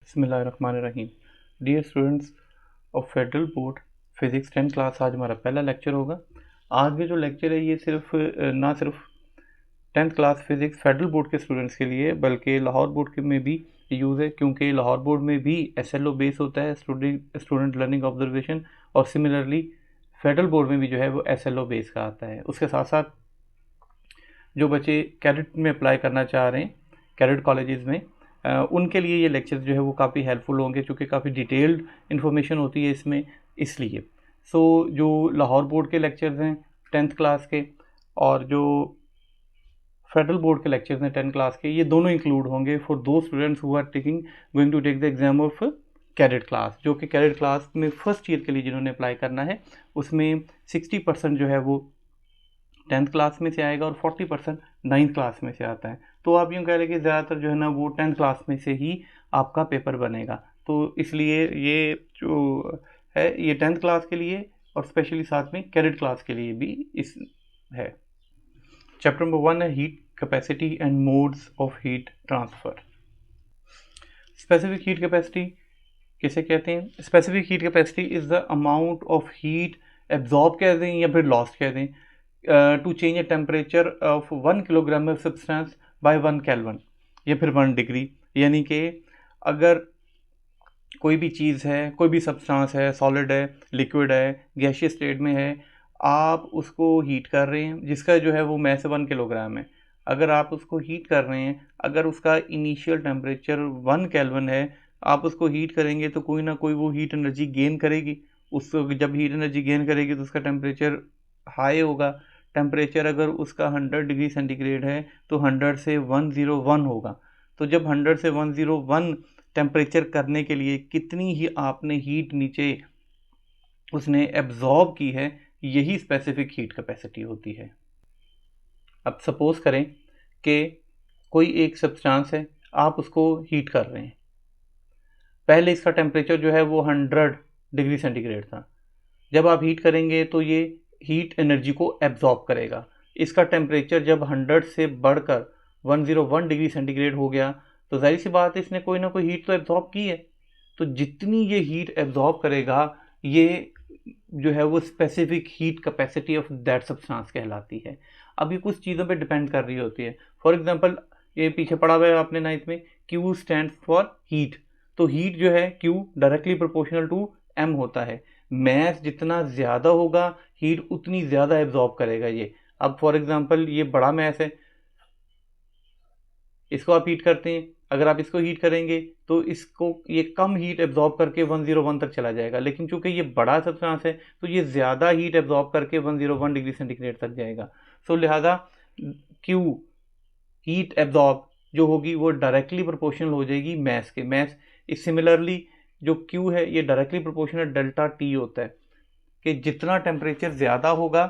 बिस्मिल्लाहिर्रहमानिर्रहीम। Dear students of federal board physics 10 class, आज हमारा पहला लेक्चर होगा। आज के जो लेक्चर है ये ना सिर्फ 10th class physics federal board के स्टूडेंट्स के लिए बल्कि लाहौर बोर्ड के में भी यूज़ है, क्योंकि लाहौर बोर्ड में भी SLO बेस होता है, स्टूडेंट लर्निंग ऑब्जर्वेशन, और सिमिलरली फेडरल बोर्ड में भी जो है वो SLO बेस का आता है। उसके साथ साथ जो बच्चे कैडेट में अप्लाई करना चाह रहे हैं कैडेट कॉलेजेस में, उनके लिए ये लेक्चर्स जो है वो काफ़ी हेल्पफुल होंगे, क्योंकि काफ़ी डिटेल्ड इन्फॉर्मेशन होती है इसमें। इसलिए जो लाहौर बोर्ड के लेक्चर्स हैं 10th क्लास के और जो फेडरल बोर्ड के लेक्चर्स हैं 10 क्लास के, ये दोनों इंक्लूड होंगे for those students who are going to take the exam of cadet class, जो कि कैडेट क्लास में फर्स्ट ईयर के लिए जिन्होंने अप्लाई करना है उसमें 60% जो है वो 10th क्लास में से आएगा और 40% 9th क्लास में से आता है। तो आप यूँ कह लें कि ज़्यादातर जो है ना वो 10th क्लास में से ही आपका पेपर बनेगा। तो इसलिए ये जो है ये 10th क्लास के लिए और स्पेशली साथ में कैडेट क्लास के लिए भी इस है। चैप्टर नंबर 1 है heat capacity and modes of heat transfer. Specific heat capacity किसे कहते हैं? Specific heat capacity is the amount of heat absorb कह दें या फिर लॉस्ट कह दें to change a temperature of 1 kilogram of substance by 1 kelvin या फिर 1 डिग्री। यानी कि अगर कोई भी चीज़ है, कोई भी सब्सटेंस है, सॉलिड है, लिक्विड है, गैसियस स्टेट में है, आप उसको हीट कर रहे हैं जिसका जो है वो मैस 1 किलोग्राम है। अगर आप उसको हीट कर रहे हैं, अगर उसका इनिशियल टेम्परेचर 1 केल्विन है, आप उसको हीट करेंगे तो कोई ना कोई वो हीट एनर्जी गेन करेगी। उसको जब हीट एनर्जी गेन करेगी तो उसका टेम्परेचर हाई होगा। टेम्परेचर अगर उसका 100 डिग्री सेंटीग्रेड है तो 100 से 101 होगा। तो जब 100 से 101 टेम्परेचर करने के लिए कितनी ही आपने हीट नीचे उसने एब्जॉर्ब की है, यही स्पेसिफिक हीट कैपेसिटी होती है। अब सपोज करें कि कोई एक सब्सटेंस है, आप उसको हीट कर रहे हैं। पहले इसका टेम्परेचर जो है वो 100 डिग्री सेंटीग्रेड था। जब आप हीट करेंगे तो ये हीट एनर्जी को एब्जॉर्ब करेगा। इसका टेम्परेचर जब 100 से बढ़कर 101 डिग्री सेंटीग्रेड हो गया तो जाहिर सी बात है इसने कोई ना कोई हीट तो एब्जॉर्ब की है। तो जितनी ये हीट एब्जॉर्ब करेगा ये जो है वो specific heat capacity of that substance कहलाती है। अब ये कुछ चीज़ों पे डिपेंड कर रही होती है। फॉर एग्जांपल ये पीछे पढ़ा हुआ है आपने 9th में, Q स्टैंड फॉर हीट। तो हीट जो है Q directly proportional to M होता है। मैस जितना ज़्यादा होगा हीट उतनी ज़्यादा एब्जॉर्ब करेगा ये। अब फॉर एग्जांपल ये बड़ा मैस है, इसको आप हीट करते हैं, अगर आप इसको हीट करेंगे तो इसको ये कम हीट एब्जॉर्ब करके 101 तक चला जाएगा। लेकिन चूंकि ये बड़ा सब्सटेंस है तो ये ज़्यादा हीट एब्जॉर्ब करके 101 डिग्री सेंटीग्रेड तक जाएगा। सो लिहाजा Q हीट एब्जॉर्ब जो होगी वो डायरेक्टली प्रोपोर्शनल हो जाएगी मैस के। मैस इस सिमिलरली जो Q है ये डायरेक्टली प्रोपोर्शनल डेल्टा T होता है कि जितना टेम्परेचर ज़्यादा होगा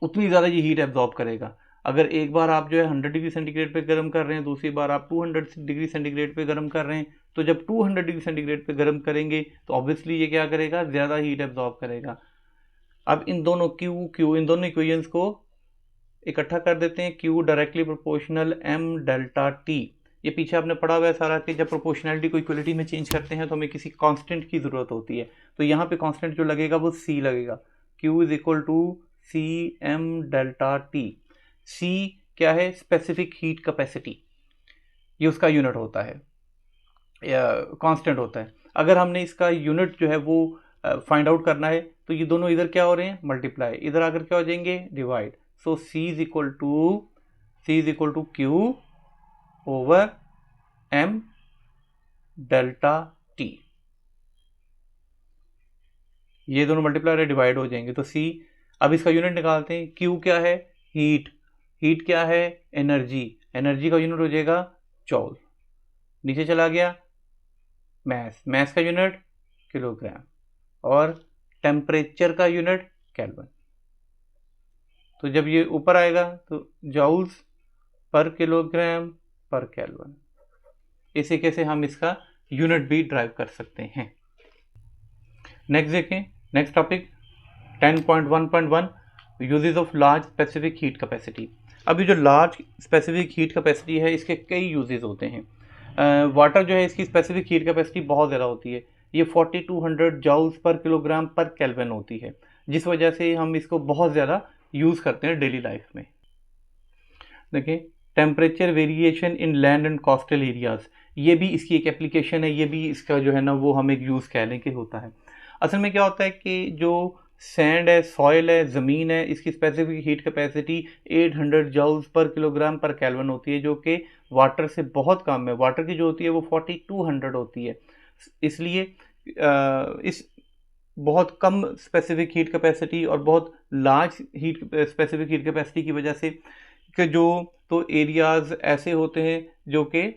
उतनी ज़्यादा ये हीट एब्जॉर्ब करेगा। अगर एक बार आप जो है 100 डिग्री सेंटीग्रेड पे गर्म कर रहे हैं, दूसरी बार आप 200 डिग्री सेंटीग्रेड पे गर्म कर रहे हैं, तो जब 200 डिग्री सेंटीग्रेड पे गर्म करेंगे तो ऑब्वियसली ये क्या करेगा, ज़्यादा हीट एब्जॉर्ब करेगा। अब इन दोनों इन दोनों इक्वेशंस को इकट्ठा कर देते हैं। Q directly proportional M delta T। ये पीछे आपने पढ़ा हुआ है सारा कि जब प्रोपोर्शनलिटी को इक्वलिटी में चेंज करते हैं तो हमें किसी कांस्टेंट की ज़रूरत होती है। तो यहाँ पे कांस्टेंट जो लगेगा वो C लगेगा। Q is equal to C M delta T। C क्या है? स्पेसिफिक हीट कैपेसिटी, ये उसका यूनिट होता है या कांस्टेंट होता है। अगर हमने इसका यूनिट जो है वो फाइंड आउट करना है तो ये दोनों इधर क्या हो रहे हैं, मल्टीप्लाई, इधर आकर क्या हो जाएंगे, divide. So C is equal to Q over M delta T। ये दोनों मल्टीप्लाई डिवाइड हो जाएंगे तो C। अब इसका यूनिट निकालते हैं। Q क्या है? हीट। हीट क्या है? एनर्जी। एनर्जी का यूनिट हो जाएगा जूल। नीचे चला गया मैस। मैस का यूनिट किलोग्राम और टेम्परेचर का यूनिट केल्विन। तो जब ये ऊपर आएगा तो joules per kilogram per kelvin. इसी कैसे हम इसका यूनिट भी ड्राइव कर सकते हैं। नेक्स्ट देखें, next topic 10.1.1 uses of large specific heat capacity. अभी जो लार्ज स्पेसिफिक हीट कैपेसिटी है इसके कई यूजेस होते हैं। वाटर जो है इसकी स्पेसिफिक हीट कैपेसिटी बहुत ज़्यादा होती है, ये 4200 joules per kilogram per kelvin होती है, जिस वजह से हम इसको बहुत ज़्यादा यूज़ करते हैं डेली लाइफ में। देखिए, temperature variation in land and coastal areas, ये भी इसकी एक एप्लीकेशन है, ये भी इसका जो है ना वो हम एक यूज़ कह लें कि होता है। असल में क्या होता है कि जो सैंड है, सॉइल है, ज़मीन है, इसकी specific heat capacity 800 joules per kilogram per kelvin होती है, जो कि वाटर से बहुत कम है। वाटर की जो होती है वो 4200 होती है। इसलिए इस बहुत कम स्पेसिफिक हीट कैपेसिटी और बहुत large heat specific heat capacity की वजह से कि जो तो एरियाज़ ऐसे होते हैं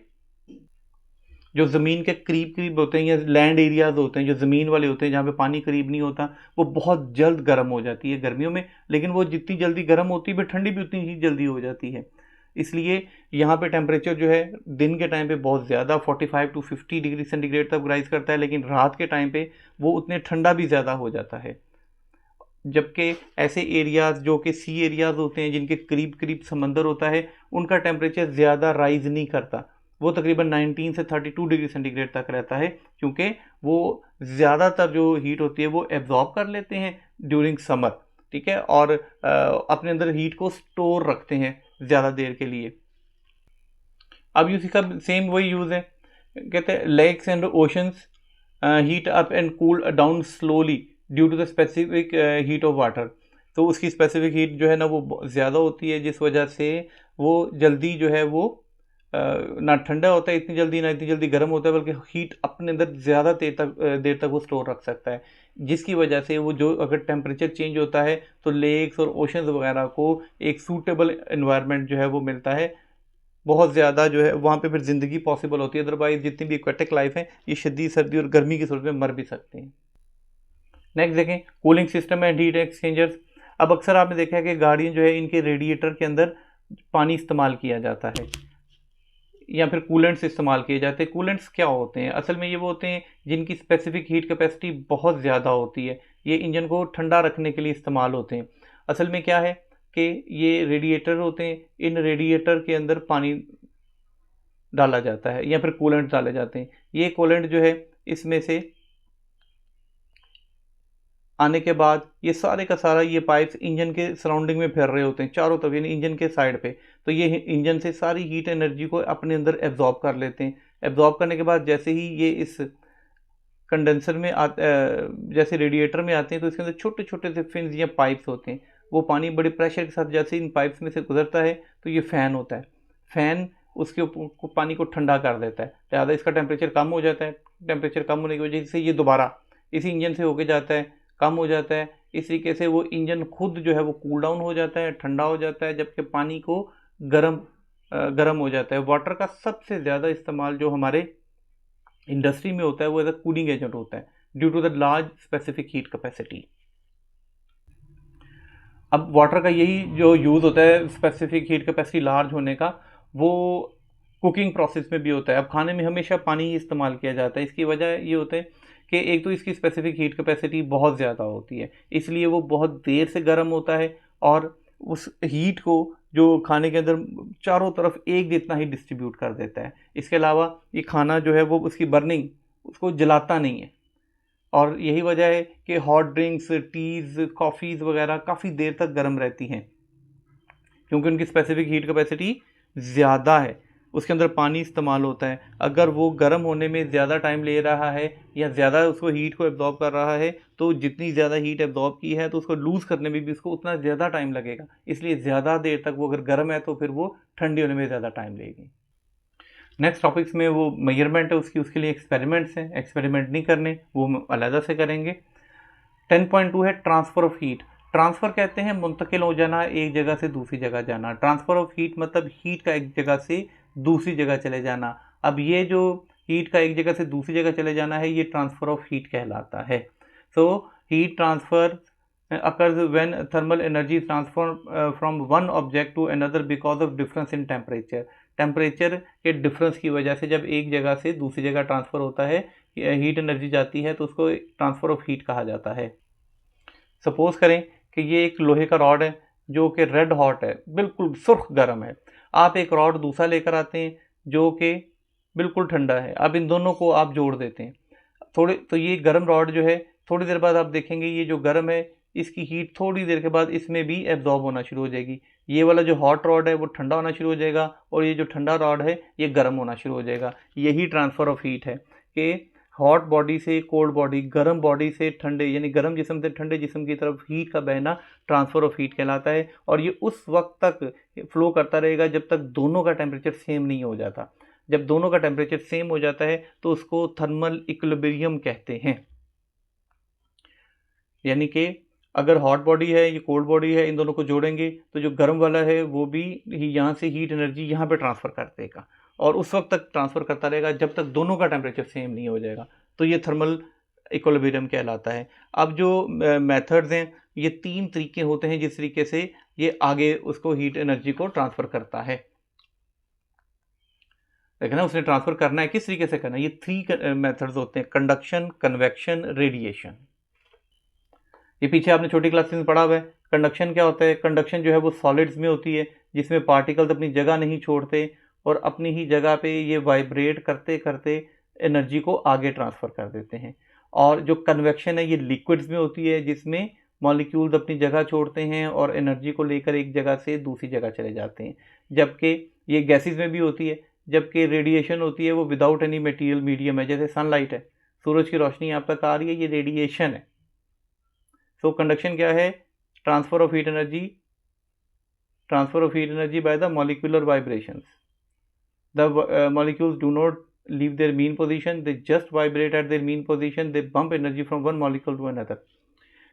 जो ज़मीन के करीब करीब होते हैं, या लैंड एरियाज़ होते हैं जो ज़मीन वाले होते हैं, जहाँ पे पानी करीब नहीं होता, वो बहुत जल्द गर्म हो जाती है गर्मियों में। लेकिन वो जितनी जल्दी गर्म होती है, फिर ठंडी भी उतनी ही जल्दी हो जाती है। इसलिए यहाँ पे टेम्परेचर जो है दिन के टाइम पे बहुत ज़्यादा 45 to 50 डिग्री सेंटीग्रेड तक राइज करता है, लेकिन रात के टाइम पे वो उतने ठंडा भी ज़्यादा हो जाता है। जबकि ऐसे एरियाज़ जो कि सी एरियाज़ होते हैं, जिनके करीब करीब समंदर होता है, उनका टेम्परेचर ज़्यादा राइज नहीं करता, वो तकरीबन 19 से 32 डिग्री सेंटीग्रेड तक रहता है, क्योंकि वो ज़्यादातर जो हीट होती है वो एब्जॉर्ब कर लेते हैं ड्यूरिंग समर, ठीक है, और अपने अंदर हीट को स्टोर रखते हैं ज़्यादा देर के लिए। अब इसी का सेम वही यूज़ है, कहते हैं lakes and oceans heat up and cool down slowly due to the specific heat of water. तो उसकी स्पेसिफिक हीट जो है ना वो ज़्यादा होती है, जिस वजह से वो जल्दी जो है वो ना ठंडा होता है इतनी जल्दी, ना इतनी जल्दी गर्म होता है, बल्कि हीट अपने अंदर ज़्यादा देर तक वो स्टोर रख सकता है, जिसकी वजह से वो जो अगर टेम्परेचर चेंज होता है तो लेक्स और ओशंस वगैरह को एक सूटेबल इन्वायरमेंट जो है वो मिलता है, बहुत ज़्यादा जो है वहाँ पे फिर ज़िंदगी पॉसिबल होती है। अदरवाइज़ जितनी भी एक्वेटिक लाइफ है ये शदीद सर्दी और गर्मी की सूरत में मर भी सकते हैं। नेक्स्ट देखें, cooling system and heat exchangers. अब अक्सर आपने देखा है कि गाड़ियाँ जो है इनके रेडिएटर के अंदर पानी इस्तेमाल किया जाता है, या फिर कूलेंट्स इस्तेमाल किए जाते हैं। कूलेंट्स क्या होते हैं? असल में ये वो होते हैं जिनकी स्पेसिफिक हीट कैपेसिटी बहुत ज़्यादा होती है, ये इंजन को ठंडा रखने के लिए इस्तेमाल होते हैं। असल में क्या है कि ये रेडिएटर होते हैं, इन रेडिएटर के अंदर पानी डाला जाता है या फिर कूलेंट डाले जाते हैं। ये कूलेंट जो है इसमें से आने के बाद ये सारे का सारा ये पाइप्स इंजन के सराउंडिंग में फिर रहे होते हैं चारों तरफ, यानी इंजन के साइड पे। तो ये इंजन से सारी हीट एनर्जी को अपने अंदर एब्जॉर्ब कर लेते हैं। एब्जॉर्ब करने के बाद जैसे ही ये इस कंडेंसर में जैसे रेडिएटर में आते हैं, तो इसके अंदर छोटे छोटे से फिन्स या पाइप्स होते हैं। वो पानी बड़े प्रेशर के साथ जैसे इन पाइप्स में से गुजरता है तो ये फ़ैन होता है। फ़ैन उसके पानी को ठंडा कर देता है, लिहाजा इसका टेम्परेचर कम हो जाता है। टेम्परेचर कम होने की वजह से ये दोबारा इसी इंजन से होके जाता है, कम हो जाता है। इस तरीके से वो इंजन खुद जो है वो कूल डाउन हो जाता है, ठंडा हो जाता है, जबकि पानी को गर्म हो जाता है। वाटर का सबसे ज़्यादा इस्तेमाल जो हमारे इंडस्ट्री में होता है वो एज अ कूलिंग एजेंट होता है, due to the large specific heat capacity. अब वाटर का यही जो यूज़ होता है स्पेसिफिक हीट कैपेसिटी लार्ज होने का, वो कुकिंग प्रोसेस में भी होता है। अब खाने में हमेशा पानी ही इस्तेमाल किया जाता है। इसकी वजह ये होता है कि एक तो इसकी स्पेसिफिक हीट कैपेसिटी बहुत ज़्यादा होती है, इसलिए वो बहुत देर से गर्म होता है, और उस हीट को जो खाने के अंदर चारों तरफ एक जितना ही डिस्ट्रीब्यूट कर देता है। इसके अलावा ये खाना जो है वो उसकी बर्निंग उसको जलाता नहीं है, और यही वजह है कि हॉट ड्रिंक्स, टीज़, कॉफ़ीज़ वगैरह काफ़ी देर तक गर्म रहती हैं, क्योंकि उनकी स्पेसिफिक हीट कैपेसिटी ज़्यादा है। उसके अंदर पानी इस्तेमाल होता है। अगर वो गर्म होने में ज़्यादा टाइम ले रहा है या ज़्यादा उसको हीट को एब्जॉर्ब कर रहा है, तो जितनी ज़्यादा हीट एब्जॉर्ब की है तो उसको लूज़ करने में भी उसको उतना ज़्यादा टाइम लगेगा। इसलिए ज़्यादा देर तक वो अगर गर्म है तो फिर वो ठंडी होने में ज़्यादा टाइम लेगी। नेक्स्ट टॉपिक्स में वो मेजरमेंट है उसके लिए एक्सपेरिमेंट्स हैं, एक्सपेरिमेंट नहीं करने, वो हम अलहदा से करेंगे। 10.2 है ट्रांसफ़र ऑफ हीट। ट्रांसफ़र कहते हैं मुंतकिल हो जाना, एक जगह से दूसरी जगह जाना। ट्रांसफ़र ऑफ हीट मतलब हीट का एक जगह से दूसरी जगह चले जाना। अब ये जो हीट का एक जगह से दूसरी जगह चले जाना है, ये ट्रांसफ़र ऑफ हीट कहलाता है। So heat transfer occurs when thermal energy is transferred from one object to another because of difference in temperature. Temperature के डिफरेंस की वजह से जब एक जगह से दूसरी जगह ट्रांसफ़र होता है, हीट एनर्जी जाती है, तो उसको ट्रांसफ़र ऑफ हीट कहा जाता है। सपोज़ करें कि ये एक लोहे का रॉड है जो कि रेड हॉट है, बिल्कुल सुर्ख गर्म है। आप एक रॉड दूसरा लेकर आते हैं जो कि बिल्कुल ठंडा है। अब इन दोनों को आप जोड़ देते हैं थोड़े, तो ये गर्म रॉड जो है थोड़ी देर बाद आप देखेंगे ये जो गर्म है इसकी हीट थोड़ी देर के बाद इसमें भी एब्जॉर्ब होना शुरू हो जाएगी। ये वाला जो हॉट रॉड है वो ठंडा होना शुरू हो जाएगा और ये जो ठंडा रॉड है ये गर्म होना शुरू हो जाएगा। यही ट्रांसफ़र ऑफ हीट है कि हॉट बॉडी से कोल्ड बॉडी, गर्म बॉडी से ठंडे यानी गर्म जिस्म से ठंडे जिस्म की तरफ हीट का बहना ट्रांसफ़र ऑफ हीट कहलाता है। और ये उस वक्त तक फ्लो करता रहेगा जब तक दोनों का टेम्परेचर सेम नहीं हो जाता। जब दोनों का टेम्परेचर सेम हो जाता है तो उसको थर्मल इक्विलिब्रियम कहते हैं। यानी कि अगर हॉट बॉडी है ये कोल्ड बॉडी है, इन दोनों को जोड़ेंगे तो जो गर्म वाला है वो भी यहाँ से हीट एनर्जी यहाँ पे ट्रांसफ़र कर देगा और उस वक्त तक ट्रांसफ़र करता रहेगा जब तक दोनों का टेम्परेचर सेम नहीं हो जाएगा। तो ये थर्मल इक्विलिब्रियम कहलाता है। अब जो मेथड्स हैं ये 3 तरीके होते हैं जिस तरीके से ये आगे उसको हीट एनर्जी को ट्रांसफ़र करता है। देखना उसने ट्रांसफ़र करना है किस तरीके से करना है। ये 3 मेथड्स होते हैं, कंडक्शन, कन्वेक्शन, रेडिएशन। ये पीछे आपने छोटी क्लासेस में पढ़ा हुआ है। कंडक्शन क्या होता है? कंडक्शन जो है वो सॉलिड्स में होती है जिसमें पार्टिकल्स अपनी जगह नहीं छोड़ते और अपनी ही जगह पे ये वाइब्रेट करते करते एनर्जी को आगे ट्रांसफ़र कर देते हैं। और जो कन्वेक्शन है ये लिक्विड्स में होती है जिसमें मॉलिक्यूल्स अपनी जगह छोड़ते हैं और एनर्जी को लेकर एक जगह से दूसरी जगह चले जाते हैं। जबकि ये गैसेस में भी होती है। जबकि रेडिएशन होती है वो विदाउट एनी मटेरियल मीडियम है, जैसे सनलाइट है, सूरज की रोशनी आप तक आ रही है, ये रेडिएशन है। सो कंडक्शन क्या है? Transfer of heat energy, transfer of heat energy by the molecular vibrations. The molecules do not leave their mean position, they just vibrate at their mean position, they bump energy from one molecule to another.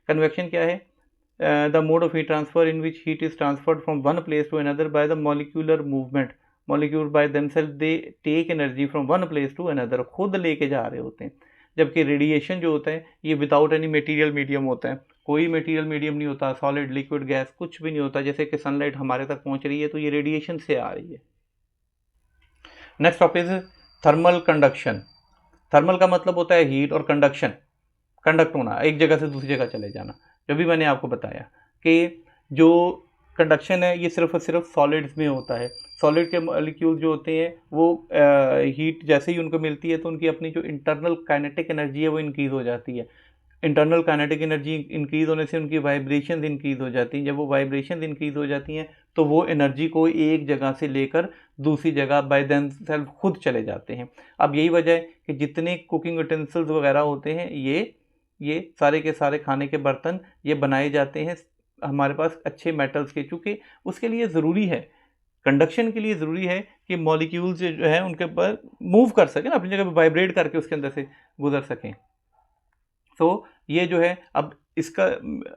Convection क्या है? The mode of heat transfer in which heat is transferred from one place to another by the molecular movement. Molecules by themselves they take energy from one place to another, खुद लेके जा रहे होते हैं। जबकि radiation जो होता है ये विदाउट एनी मटेरियल मीडियम होता है, कोई मटेरियल मीडियम नहीं होता, सॉलिड लिक्विड गैस कुछ भी नहीं होता। जैसे कि सनलाइट हमारे तक पहुंच रही है तो ये रेडिएशन से आ रही है। Next topic is thermal conduction. Thermal का मतलब होता है हीट और कंडक्शन, कंडक्ट होना, एक जगह से दूसरी जगह चले जाना। जो भी मैंने आपको बताया कि जो कंडक्शन है ये सिर्फ और सिर्फ सॉलिड्स में होता है। सॉलिड के मॉलिक्यूल जो होते हैं वो हीट जैसे ही उनको मिलती है तो उनकी अपनी जो इंटरनल काइनेटिक एनर्जी है वो इंक्रीज़ हो जाती है। इंटरनल काइनेटिक एनर्जी इंक्रीज़ होने से उनकी वाइब्रेशंस इंक्रीज़ हो जाती हैं। जब वो वाइब्रेशंस इंक्रीज़ हो जाती हैं तो वो एनर्जी को एक जगह से लेकर दूसरी जगह बाय देमसेल्फ खुद चले जाते हैं। अब यही वजह है कि जितने कुकिंग यूटेंसिल्स वगैरह होते हैं ये सारे के सारे खाने के बर्तन ये बनाए जाते हैं हमारे पास अच्छे मेटल्स के, चूँकि उसके लिए ज़रूरी है, कंडक्शन के लिए ज़रूरी है कि मॉलिक्यूल्स जो है उनके ऊपर मूव कर सकें ना, अपनी जगह पर वाइब्रेट करके उसके अंदर से गुजर सकें। तो ये जो है अब इसका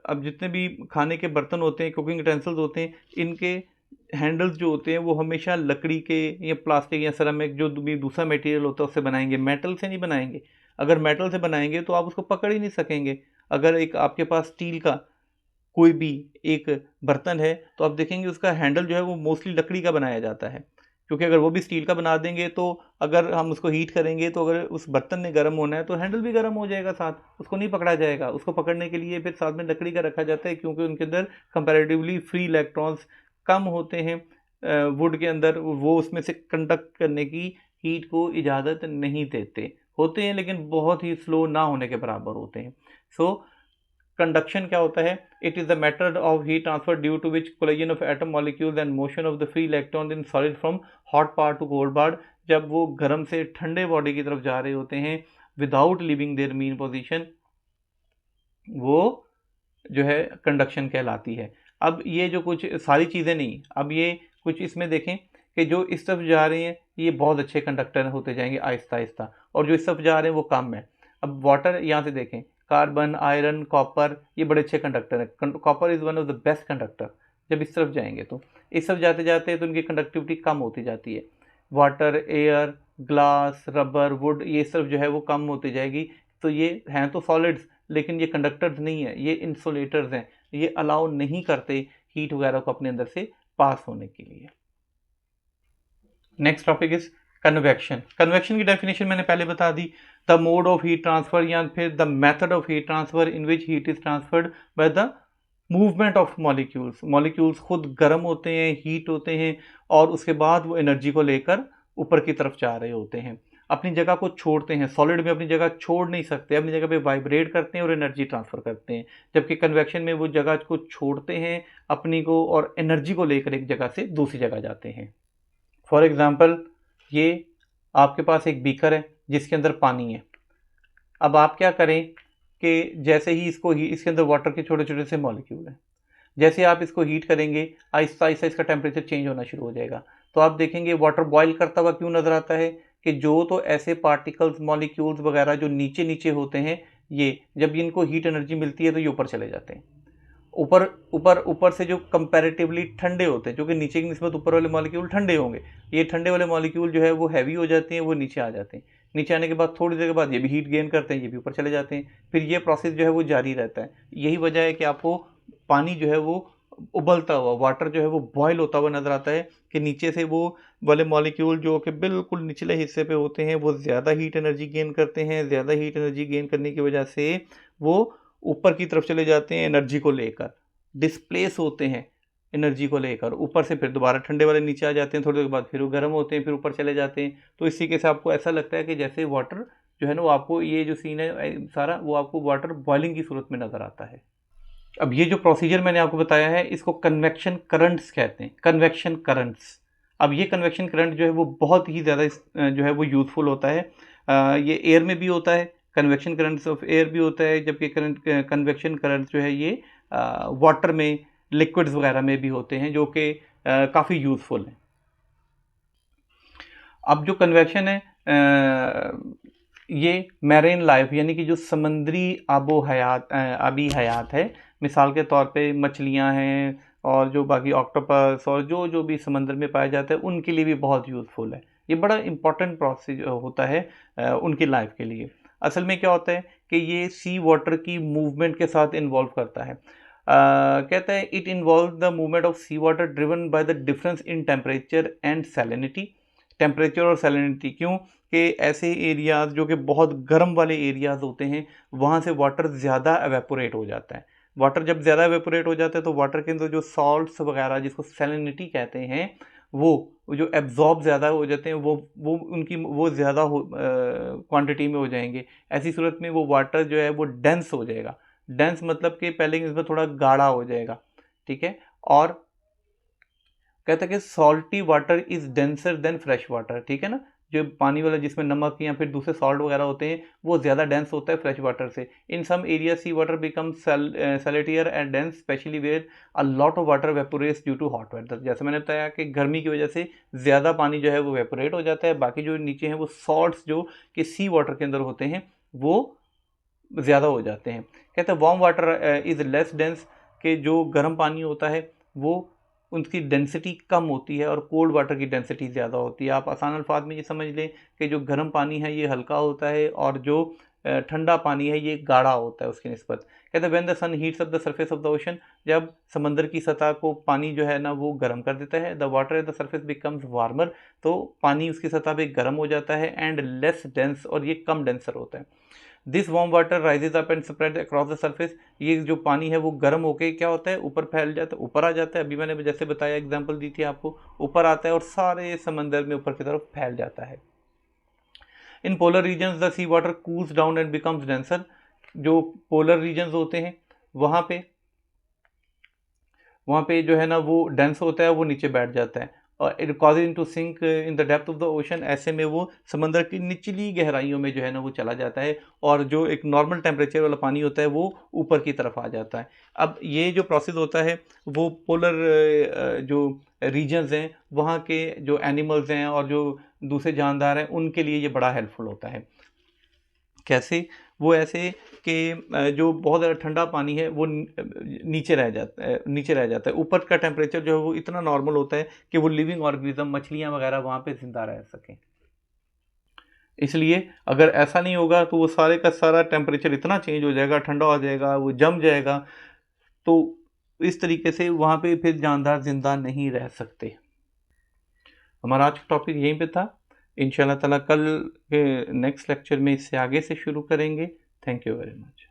अब जितने भी खाने के बर्तन होते हैं, कुकिंग यूटेंसिल्स होते हैं, इनके हैंडल्स जो होते हैं वो हमेशा लकड़ी के या प्लास्टिक या सिरेमिक जो भी दूसरा मटेरियल होता है उससे बनाएंगे, मेटल से नहीं बनाएंगे। अगर मेटल से बनाएंगे तो आप उसको पकड़ ही नहीं सकेंगे। अगर एक आपके पास स्टील का कोई भी एक बर्तन है तो आप देखेंगे उसका हैंडल जो है वो मोस्टली लकड़ी का बनाया जाता है, क्योंकि अगर वो भी स्टील का बना देंगे तो अगर हम उसको हीट करेंगे तो अगर उस बर्तन ने गर्म होना है तो हैंडल भी गर्म हो जाएगा, साथ उसको नहीं पकड़ा जाएगा। उसको पकड़ने के लिए फिर साथ में लकड़ी का रखा जाता है क्योंकि उनके अंदर कंपैरेटिवली फ्री इलेक्ट्रॉन्स कम होते हैं वुड के अंदर, वो उसमें से कंडक्ट करने की हीट को इजाज़त नहीं देते, होते हैं लेकिन बहुत ही स्लो ना होने के बराबर होते हैं। सो कंडक्शन क्या होता है? It is the method of heat transfer due to which collision of atom molecules and motion of the free electron in solid from hot part to cold part. जब वो गर्म से ठंडे बॉडी की तरफ जा रहे होते हैं without leaving there mean position, वो जो है कंडक्शन कहलाती है। अब ये जो कुछ सारी चीज़ें नहीं, अब ये कुछ इसमें देखें कि जो इस तरफ जा रहे हैं ये बहुत अच्छे कंडक्टर होते जाएंगे आहिस्ता आहिस्ता, और जो इस तरफ जा रहे हैं वो कम है। अब वाटर यहाँ से देखें, कार्बन, आयरन, कॉपर, ये बड़े अच्छे कंडक्टर हैं। Copper is one of the best conductor. जब इस तरफ जाएंगे तो इस तरफ जाते जाते तो उनकी कंडक्टिविटी कम होती जाती है। Water, air, glass, rubber, would, ये सब जो है वो कम होती जाएगी। तो ये हैं तो सॉलिड्स लेकिन ये कंडक्टर्स नहीं है, ये इंसुलेटर्स हैं, ये अलाउ नहीं करते हीट वगैरह को अपने अंदर से पास होने के लिए। Next topic is convection. Convection की डेफिनेशन मैंने पहले बता दी, the mode of heat transfer या फिर the method of heat transfer in which heat is transferred by the movement of molecules. Molecules खुद गर्म होते हैं, हीट होते हैं और उसके बाद वो एनर्जी को लेकर ऊपर की तरफ जा रहे होते हैं, अपनी जगह को छोड़ते हैं। सॉलिड में अपनी जगह छोड़ नहीं सकते, अपनी जगह पे वाइब्रेट करते हैं और एनर्जी ट्रांसफ़र करते हैं, जबकि कन्वेक्शन में वो जगह को छोड़ते हैं अपनी को और एनर्जी को लेकर एक जगह से दूसरी जगह जाते हैं। फॉर एग्ज़ाम्पल, ये आपके पास एक बीकर है जिसके अंदर पानी है। अब आप क्या करें कि जैसे ही इसके अंदर वाटर के छोटे छोटे से मॉलिक्यूल हैं, जैसे आप इसको हीट करेंगे आहिस्ता आहिस्ता इसका टेम्परेचर चेंज होना शुरू हो जाएगा। तो आप देखेंगे वाटर बॉयल करता हुआ क्यों नज़र आता है कि जो तो ऐसे पार्टिकल्स मॉलिक्यूल्स वगैरह जो नीचे नीचे होते हैं, ये जब इनको हीट एनर्जी मिलती है तो ये ऊपर चले जाते हैं। ऊपर ऊपर ऊपर से जो कंपैरेटिवली ठंडे होते हैं, जो कि नीचे की निस्बत ऊपर वाले मॉलिक्यूल ठंडे होंगे, ये ठंडे वाले मॉलिक्यूल जो है वो हैवी हो जाते हैं, वो नीचे आ जाते हैं। नीचे आने के बाद थोड़ी देर के बाद ये भी हीट गेन करते हैं, ये भी ऊपर चले जाते हैं। फिर ये प्रोसेस जो है वो जारी रहता है। यही वजह है कि आपको पानी जो है वो उबलता हुआ, वाटर जो है वो बॉयल होता हुआ नज़र आता है कि नीचे से वो वाले मॉलिक्यूल जो कि बिल्कुल निचले हिस्से पे होते हैं वो ज़्यादा हीट एनर्जी गेन करते हैं। ज़्यादा हीट एनर्जी गेन करने की वजह से वो ऊपर की तरफ चले जाते हैं, एनर्जी को लेकर डिस्प्लेस होते हैं, एनर्जी को लेकर ऊपर से फिर दोबारा ठंडे वाले नीचे आ जाते हैं, थोड़ी देर के बाद फिर वो गर्म होते हैं, फिर ऊपर चले जाते हैं। तो इस तरीके से आपको ऐसा लगता है कि जैसे वाटर जो है ना, वो आपको ये जो सीन है सारा वो आपको वाटर बॉइलिंग की सूरत में नज़र आता है। अब ये जो प्रोसीजर मैंने आपको बताया है इसको कन्वेक्शन करंट्स कहते हैं, कन्वेक्शन करंट्स। अब ये कन्वेक्शन करंट जो है वो बहुत ही ज़्यादा जो है वो यूज़फुल होता है। ये एयर में भी होता है, कन्वेक्शन करंट्स ऑफ एयर भी होता है, जबकि कन्वेक्शन करंट जो है ये वाटर में, लिक्विड्स वगैरह में भी होते हैं, जो कि काफ़ी यूज़फुल हैं। अब जो कन्वेक्शन है ये मैरीन लाइफ यानी कि जो समंदरी आबी हयात है, मिसाल के तौर पे मछलियां हैं और जो बाकी ऑक्टोपस और जो जो भी समंदर में पाया जाता है उनके लिए भी बहुत यूज़फुल है। ये बड़ा इंपॉर्टेंट प्रोसेस होता है उनकी लाइफ के लिए। असल में क्या होता है कि ये सी वाटर की मूवमेंट के साथ इन्वॉल्व करता है। कहता है it involve the movement of sea water driven by the difference in temperature and salinity. Temperature और सैलिनिटी क्यों कि ऐसे एरियाज़ जो कि बहुत गर्म वाले एरियाज़ होते हैं वहाँ से वाटर ज़्यादा एवेपोरेट हो जाता है। वाटर जब ज़्यादा एवेपोरेट हो जाता है तो वाटर के अंदर जो सॉल्ट्स वगैरह जिसको सैलिनिटी कहते हैं वो जो एब्जॉर्ब ज़्यादा हो जाते हैं, वो उनकी वो ज़्यादा क्वांटिटी में हो जाएंगे। ऐसी सूरत में वो वाटर जो है वो डेंस हो जाएगा। डेंस मतलब कि पहले की निस्बत थोड़ा गाढ़ा हो जाएगा, ठीक है। और कहता है कि salty water is denser then fresh water, ठीक है ना। जो पानी वाला जिसमें नमक या फिर दूसरे सॉल्ट वगैरह होते हैं वो ज़्यादा डेंस होता है फ्रेश वाटर से। In some area sea water become saltier and dense especially where a lot of water evaporates due to hot weather. जैसे मैंने बताया कि गर्मी की वजह से ज़्यादा पानी जो है वो वेपोरेट हो जाता है, बाकी जो नीचे हैं वो सॉल्ट्स जो कि सी वाटर के अंदर होते हैं वो ज़्यादा हो जाते हैं। कहते हैं warm water is less dense, कि जो गर्म पानी होता है वो उनकी डेंसिटी कम होती है और कोल्ड वाटर की डेंसिटी ज़्यादा होती है। आप आसान अल्फाज में ये समझ लें कि जो गर्म पानी है ये हल्का होता है और जो ठंडा पानी है ये गाढ़ा होता है उसकी निस्बत। कहते हैं when the sun heats up the surface of the ocean, जब समंदर की सतह को पानी जो है ना वो गर्म कर देता है, the water at the surface becomes warmer, तो पानी उसकी सतह पे गर्म हो जाता है एंड लेस डेंस, और ये कम डेंसर होता है। This warm water rises up and spread across the surface, ये जो पानी है वो गर्म होके क्या होता है ऊपर फैल जाता है, ऊपर आ जाता है। अभी मैंने जैसे बताया एग्जांपल दी थी आपको, ऊपर आता है और सारे समंदर में ऊपर की तरफ फैल जाता है। In polar regions the sea water cools down and becomes denser, जो पोलर रीजन्स होते हैं वहाँ पे जो है ना वो डेंस होता है, वो नीचे बैठ जाता है और it causing to sink in the depth of the ocean, ऐसे में वो समंदर की निचली गहराइयों में जो है ना वो चला जाता है और जो एक नॉर्मल टेम्परेचर वाला पानी होता है वो ऊपर की तरफ आ जाता है। अब ये जो प्रोसेस होता है वो पोलर जो रीजन्स हैं वहाँ के जो एनिमल्स हैं और जो दूसरे जानदार हैं उनके लिए ये बड़ा हेल्पफुल होता है। कैसे? वो ऐसे कि जो बहुत ज़्यादा ठंडा पानी है वो नीचे रह जाता है। ऊपर का टेम्परेचर जो है वो इतना नॉर्मल होता है कि वो लिविंग ऑर्गेनिज्म, मछलियाँ वगैरह वहाँ पे ज़िंदा रह सकें। इसलिए अगर ऐसा नहीं होगा तो वो सारे का सारा टेम्परेचर इतना चेंज हो जाएगा, ठंडा हो जाएगा, वो जम जाएगा, तो इस तरीके से वहाँ पे फिर जानदार ज़िंदा नहीं रह सकते। हमारा आज का टॉपिक यहीं पे था। इंशाल्लाह ताला कल के नेक्स्ट लेक्चर में इससे आगे से शुरू करेंगे। Thank you very much.